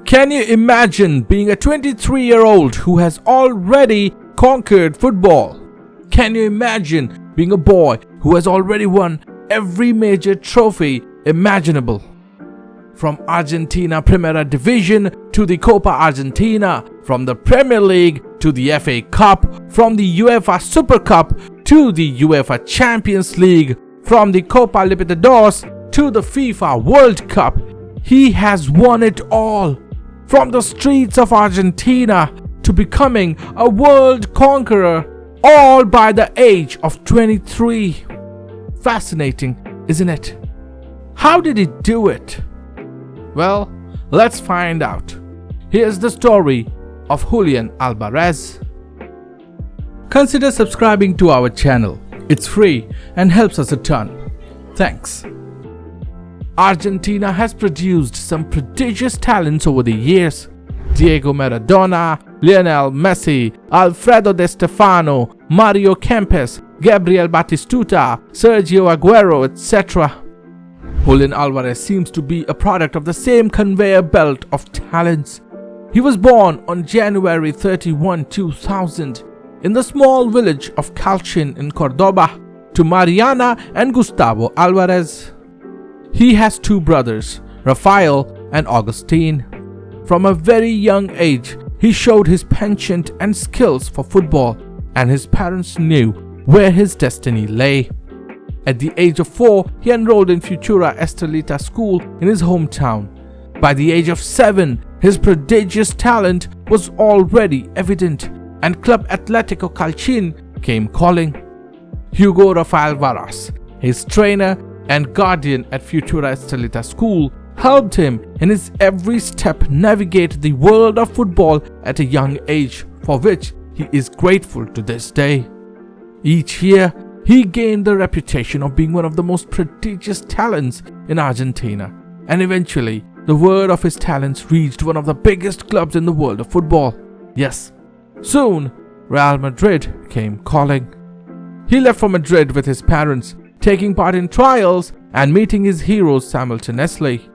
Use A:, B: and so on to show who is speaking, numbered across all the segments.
A: Can you imagine being a 23-year-old who has already conquered football? Can you imagine being a boy who has already won every major trophy imaginable? From Argentina Primera Division to the Copa Argentina, from the Premier League to the FA Cup, from the UEFA Super Cup to the UEFA Champions League, from the Copa Libertadores to the FIFA World Cup, he has won it all. From the streets of Argentina to becoming a world conqueror, all by the age of 23. Fascinating, isn't it? How did he do it? Well, let's find out. Here's the story of Julian Alvarez. Consider subscribing to our channel. It's free and helps us a ton. Thanks. Argentina has produced some prodigious talents over the years. Diego Maradona, Lionel Messi, Alfredo Di Stefano, Mario Kempes, Gabriel Batistuta, Sergio Aguero, etc. Julian Alvarez seems to be a product of the same conveyor belt of talents. He was born on January 31, 2000 in the small village of Calchin in Cordoba to Mariana and Gustavo Álvarez. He has two brothers, Rafael and Agustin. From a very young age, he showed his penchant and skills for football, and his parents knew where his destiny lay. At the age of 4, he enrolled in Futura Estelita school in his hometown. By the age of 7, his prodigious talent was already evident, and Club Atlético Calcin came calling. Hugo Rafael Varas, his trainer and guardian at Futura Estelita school, helped him in his every step navigate the world of football at a young age, for which he is grateful to this day. Each year, he gained the reputation of being one of the most prodigious talents in Argentina, and eventually, the word of his talents reached one of the biggest clubs in the world of football. Yes, soon, Real Madrid came calling. He left for Madrid with his parents, taking part in trials and meeting his heroes simultaneously.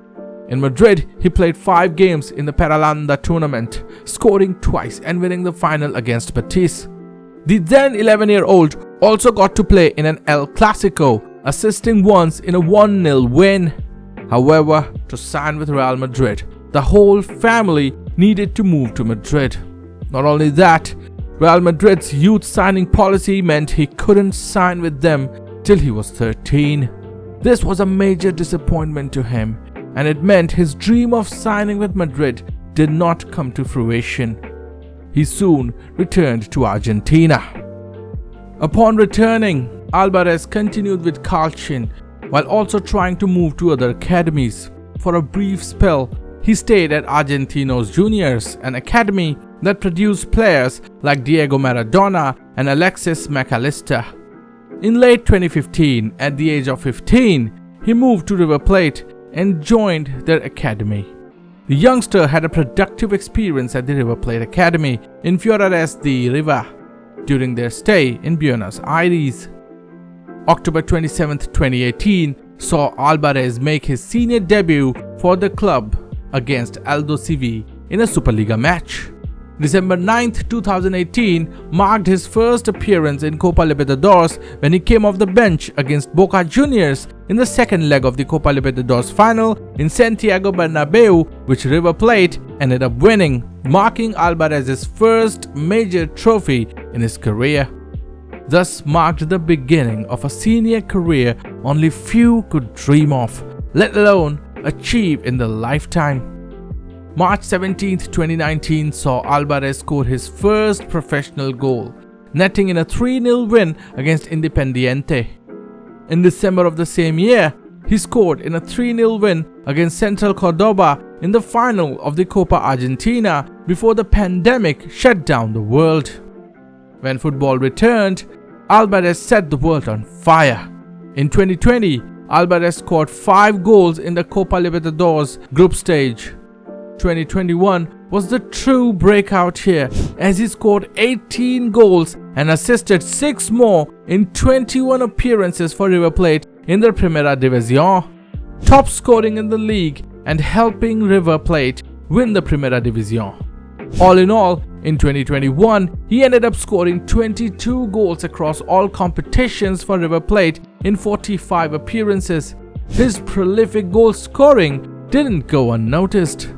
A: In Madrid, he played 5 games in the Peralanda tournament, scoring twice and winning the final against Betis. The then 11-year-old also got to play in an El Clasico, assisting once in a 1-0 win. However, to sign with Real Madrid, the whole family needed to move to Madrid. Not only that, Real Madrid's youth signing policy meant he couldn't sign with them till he was 13. This was a major disappointment to him, and it meant his dream of signing with Madrid did not come to fruition. He soon returned to Argentina. Upon returning, Álvarez continued with Calcin while also trying to move to other academies. For a brief spell, he stayed at Argentinos Juniors, an academy that produced players like Diego Maradona and Alexis McAllister. In late 2015, at the age of 15, he moved to River Plate and joined their academy. The youngster had a productive experience at the River Plate Academy in Flores de Riva during their stay in Buenos Aires. October 27, 2018 saw Álvarez make his senior debut for the club against Aldo Civi in a Superliga match. December 9, 2018 marked his first appearance in Copa Libertadores when he came off the bench against Boca Juniors in the second leg of the Copa Libertadores final in Santiago Bernabeu, which River Plate ended up winning, marking Álvarez's first major trophy in his career. Thus marked the beginning of a senior career only few could dream of, let alone achieve in their lifetime. March 17, 2019 saw Álvarez score his first professional goal, netting in a 3-0 win against Independiente. In December of the same year, he scored in a 3-0 win against Central Cordoba in the final of the Copa Argentina before the pandemic shut down the world. When football returned, Álvarez set the world on fire. In 2020, Álvarez scored 5 goals in the Copa Libertadores group stage. 2021 was the true breakout year as he scored 18 goals and assisted 6 more in 21 appearances for River Plate in the Primera División, top scoring in the league and helping River Plate win the Primera División. All in all, in 2021, he ended up scoring 22 goals across all competitions for River Plate in 45 appearances. His prolific goal scoring didn't go unnoticed.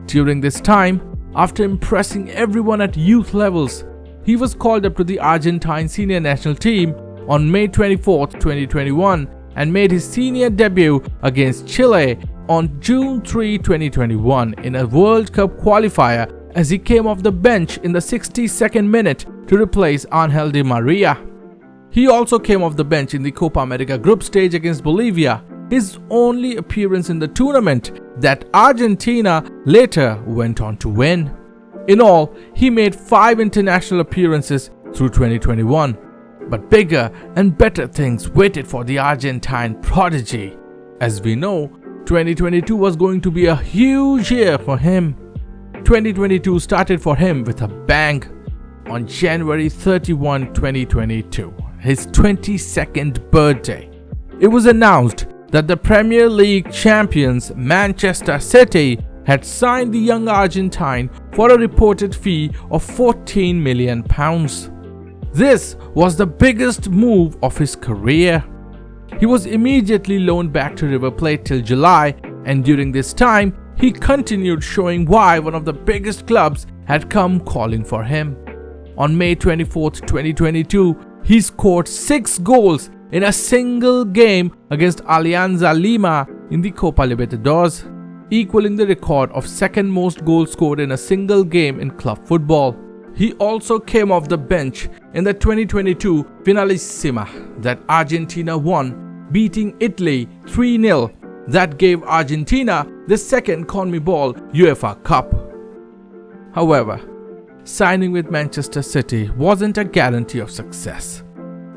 A: During this time, after impressing everyone at youth levels, he was called up to the Argentine senior national team on May 24, 2021 and made his senior debut against Chile on June 3, 2021 in a World Cup qualifier as he came off the bench in the 62nd minute to replace Ángel Di María. He also came off the bench in the Copa America group stage against Bolivia, his only appearance in the tournament that Argentina later went on to win. In all, he made 5 international appearances through 2021. But bigger and better things waited for the Argentine prodigy. As we know, 2022 was going to be a huge year for him. 2022 started for him with a bang. On January 31, 2022, his 22nd birthday, it was announced that the Premier League champions Manchester City had signed the young Argentine for a reported fee of £14 million. This was the biggest move of his career. He was immediately loaned back to River Plate till July, and during this time, he continued showing why one of the biggest clubs had come calling for him. On May 24, 2022, he scored 6 goals in a single game against Alianza Lima in the Copa Libertadores, equaling the record of second most goals scored in a single game in club football. He also came off the bench in the 2022 Finalissima that Argentina won, beating Italy 3-0. That gave Argentina the second CONMEBOL UEFA Cup. However, signing with Manchester City wasn't a guarantee of success.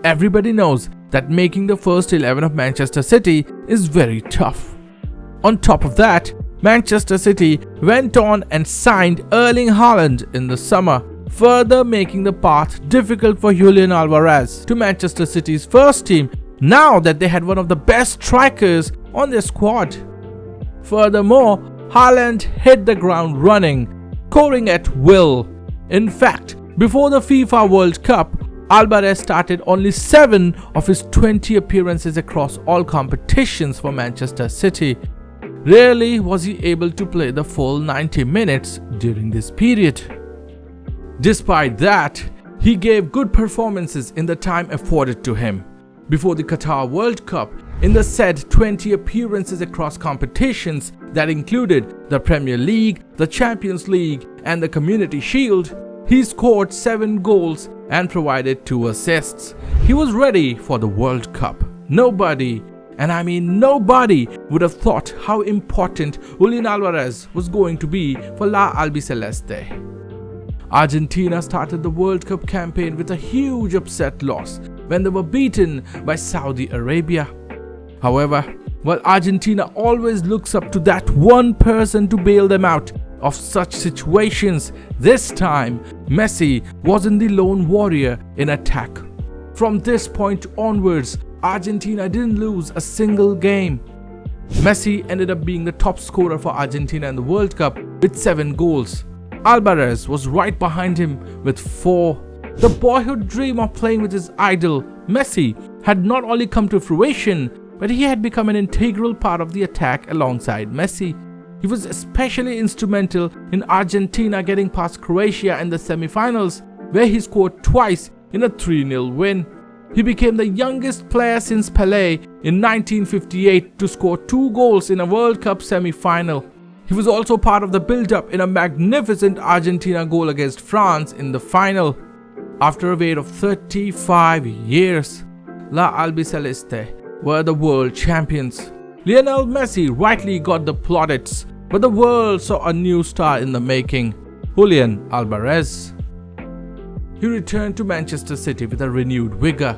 A: Everybody knows that making the first 11 of Manchester City is very tough. On top of that, Manchester City went on and signed Erling Haaland in the summer, further making the path difficult for Julian Alvarez to Manchester City's first team now that they had one of the best strikers on their squad. Furthermore, Haaland hit the ground running, scoring at will. In fact, before the FIFA World Cup, Álvarez started only 7 of his 20 appearances across all competitions for Manchester City. Rarely was he able to play the full 90 minutes during this period. Despite that, he gave good performances in the time afforded to him. Before the Qatar World Cup, in the said 20 appearances across competitions that included the Premier League, the Champions League and the Community Shield, he scored 7 goals and provided 2 assists. He was ready for the World Cup. Nobody, and I mean nobody, would have thought how important Julian Alvarez was going to be for La Albiceleste. Argentina started the World Cup campaign with a huge upset loss when they were beaten by Saudi Arabia. However, while Argentina always looks up to that one person to bail them out of such situations, this time Messi wasn't the lone warrior in attack. From this point onwards, Argentina didn't lose a single game. Messi ended up being the top scorer for Argentina in the World Cup with 7 goals. Álvarez was right behind him with 4. The boyhood dream of playing with his idol, Messi, had not only come to fruition, but he had become an integral part of the attack alongside Messi. He was especially instrumental in Argentina getting past Croatia in the semi-finals, where he scored twice in a 3-0 win. He became the youngest player since Pelé in 1958 to score 2 goals in a World Cup semi-final. He was also part of the build-up in a magnificent Argentina goal against France in the final. After a wait of 35 years, La Albiceleste were the world champions. Lionel Messi rightly got the plaudits, but the world saw a new star in the making, Julian Alvarez. He returned to Manchester City with a renewed vigor.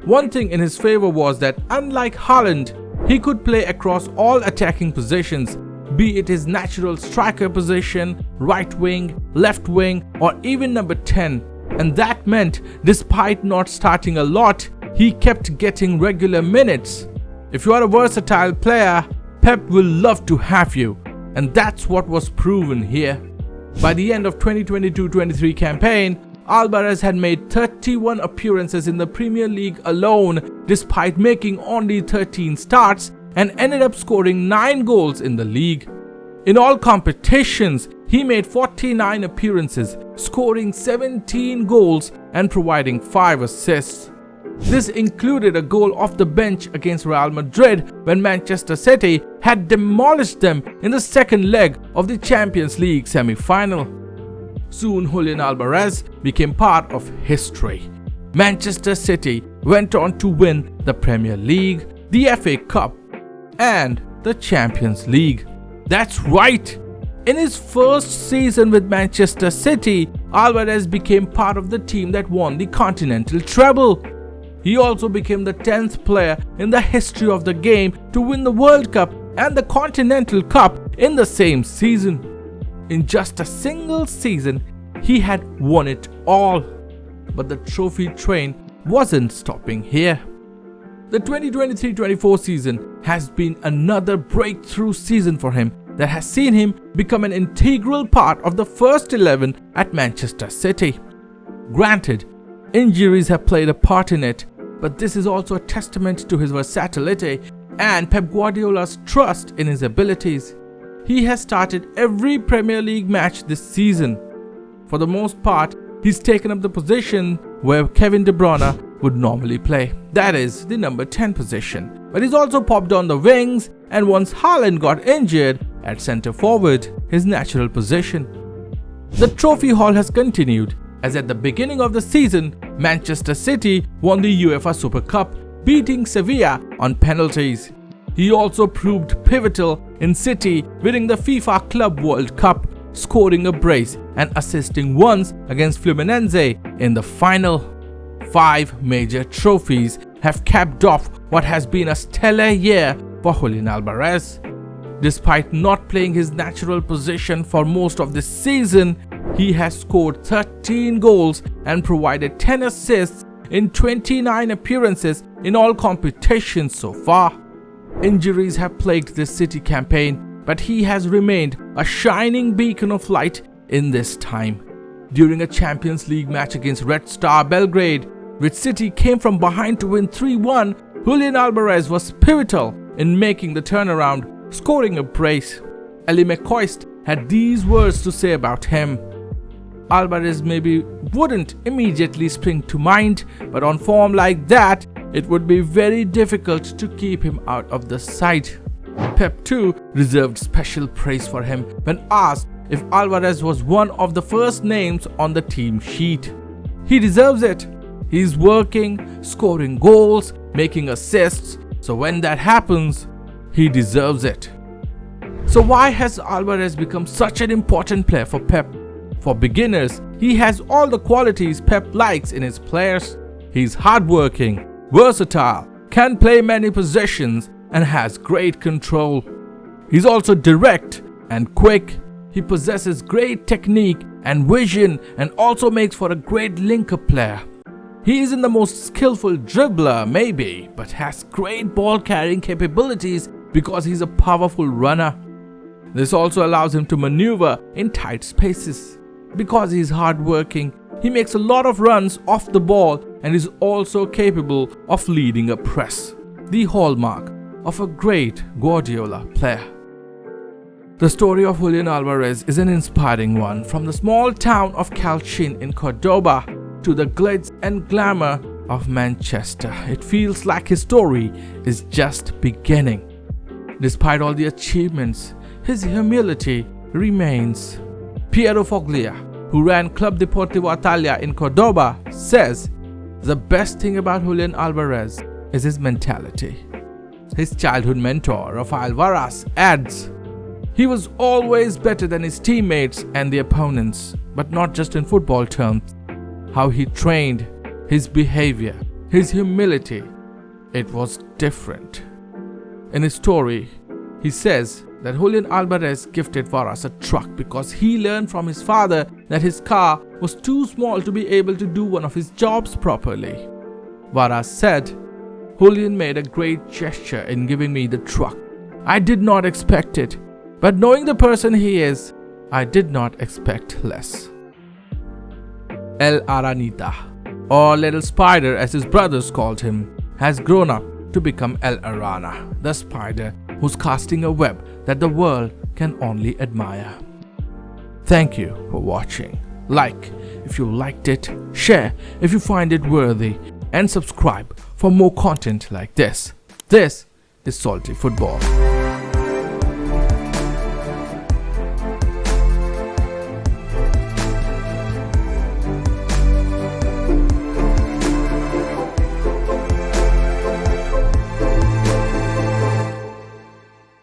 A: One thing in his favor was that unlike Haaland, he could play across all attacking positions, be it his natural striker position, right wing, left wing, or even number 10. And that meant, despite not starting a lot, he kept getting regular minutes. If you are a versatile player, Pep will love to have you. And that's what was proven here. By the end of 2022-23 campaign, Álvarez had made 31 appearances in the Premier League alone, despite making only 13 starts, and ended up scoring 9 goals in the league. In all competitions, he made 49 appearances, scoring 17 goals and providing 5 assists. This included a goal off the bench against Real Madrid when Manchester City had demolished them in the second leg of the Champions League semi-final. Soon Julian Alvarez became part of history. Manchester City went on to win the Premier League, the FA Cup, and the Champions League. That's right! In his first season with Manchester City, Álvarez became part of the team that won the continental treble. He also became the 10th player in the history of the game to win the World Cup and the Continental Cup in the same season. In just a single season, he had won it all. But the trophy train wasn't stopping here. The 2023-24 season has been another breakthrough season for him that has seen him become an integral part of the first 11 at Manchester City. Granted, injuries have played a part in it, but this is also a testament to his versatility and Pep Guardiola's trust in his abilities. He has started every Premier League match this season. For the most part, he's taken up the position where Kevin De Bruyne would normally play, that is, the number 10 position. But he's also popped on the wings, and once Haaland got injured, at centre forward, his natural position. The trophy haul has continued, as at the beginning of the season, Manchester City won the UEFA Super Cup, beating Sevilla on penalties. He also proved pivotal in City winning the FIFA Club World Cup, scoring a brace and assisting once against Fluminense in the final. 5 major trophies have capped off what has been a stellar year for Julian Alvarez. Despite not playing his natural position for most of this season, he has scored 13 goals and provided 10 assists in 29 appearances in all competitions so far. Injuries have plagued this City campaign, but he has remained a shining beacon of light in this time. During a Champions League match against Red Star Belgrade, which City came from behind to win 3-1, Julian Alvarez was pivotal in making the turnaround, scoring a brace. Eli McCoist had these words to say about him. Álvarez maybe wouldn't immediately spring to mind, but on form like that, it would be very difficult to keep him out of the side. Pep too reserved special praise for him when asked if Álvarez was one of the first names on the team sheet. He deserves it. He's working, scoring goals, making assists, so when that happens, he deserves it. So why has Álvarez become such an important player for Pep? For beginners, he has all the qualities Pep likes in his players. He's hardworking, versatile, can play many positions, and has great control. He's also direct and quick. He possesses great technique and vision and also makes for a great linker player. He isn't the most skillful dribbler maybe, but has great ball carrying capabilities because he's a powerful runner. This also allows him to maneuver in tight spaces. Because he's hardworking, he makes a lot of runs off the ball and is also capable of leading a press, the hallmark of a great Guardiola player. The story of Julian Alvarez is an inspiring one, from the small town of Calcín in Cordoba to the glitz and glamour of Manchester. It feels like his story is just beginning. Despite all the achievements, his humility remains. Piero Foglia, who ran Club Deportivo Italia in Cordoba, says the best thing about Julian Alvarez is his mentality. His childhood mentor, Rafael Varas, adds, he was always better than his teammates and the opponents, but not just in football terms. How he trained, his behavior, his humility, it was different. In his story, he says that Julian Alvarez gifted Varas a truck because he learned from his father that his car was too small to be able to do one of his jobs properly. Varas said, Julian made a great gesture in giving me the truck. I did not expect it, but knowing the person he is, I did not expect less. El Aranita, or Little Spider as his brothers called him, has grown up to become El Arana, the spider who's casting a web that the world can only admire. Thank you for watching. Like if you liked it, share if you find it worthy, and subscribe for more content like this. This is Salty Football.